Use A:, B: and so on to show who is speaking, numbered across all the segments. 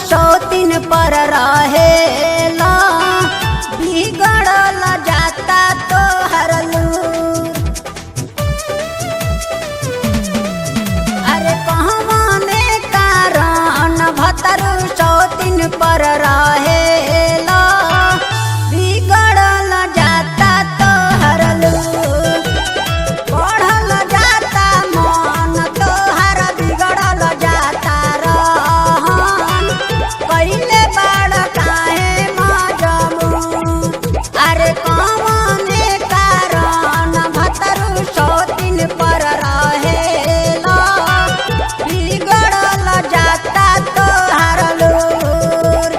A: सौतीन पर रहेला, बिगड़ल जाता तोहर लूर। अरे कहवाने कारण भतरू सौतीन पर रहेला, बिगड़ल जाता तोहर लूर। बढ़ल जाता मन तोहर, बिगड़ल जाता रहन, कइले बड़ काहे मजबूर। अरे कवने कारण भतरू सौतीन पर रहेला, बिगड़ल जाता तोहर लूर।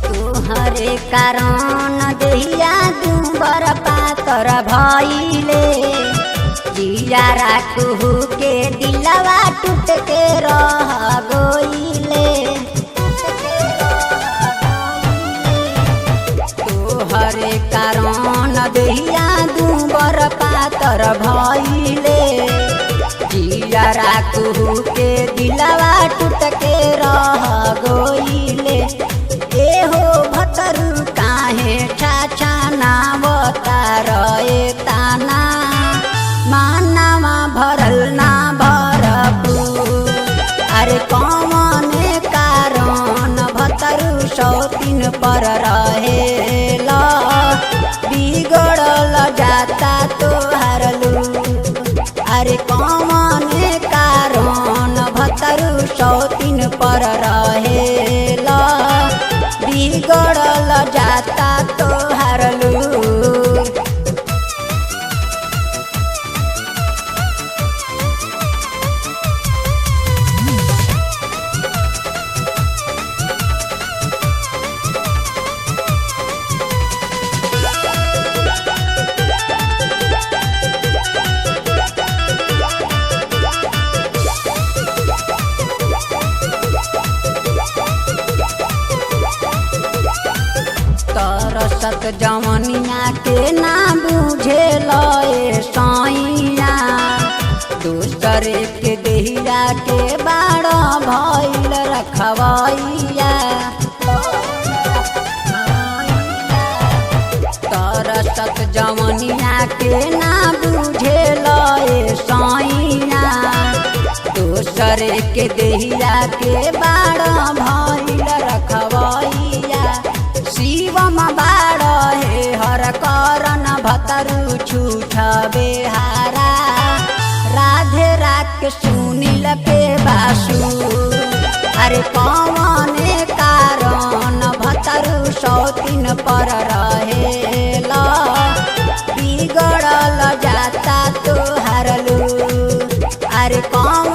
A: तोहरे कारण दहिया दुबर पातर भइले, जिया राखू के दिलवा टूट के रह गइले। तोहरे कारण दहिया दुबर पातर भइले, जिया राखू के दिलवा टूट के रह गइले। एहो भतरू काहे छाछा नावतार ताना, मानवा भरल ना भरपूर। अरे कवने कारण भतरू सौतीन पर रहेला, बिगड़ल जाता तोहर लूर। अरे कवने कारण भतरू सौतीन पर रहेला, बिगड़ल जाता तोहर लूर। तरसत जवनिया के ना बुझे लए सैया, दूसरे के देहिया के बाड़ भइल रखवैया। तरसत जवनिया के ना बुझे लए सैया, दूसरे के देहिया के बाड़ भइल रखवैया। शिवम बाड़ हे हर करन भतरू छूछ बेहारा, राधे राख सुनील के बासु। अरे कवने कारण भतरू सौतीन पर रहेला, बिगड़ल जाता तोहर लूर। अरे कौन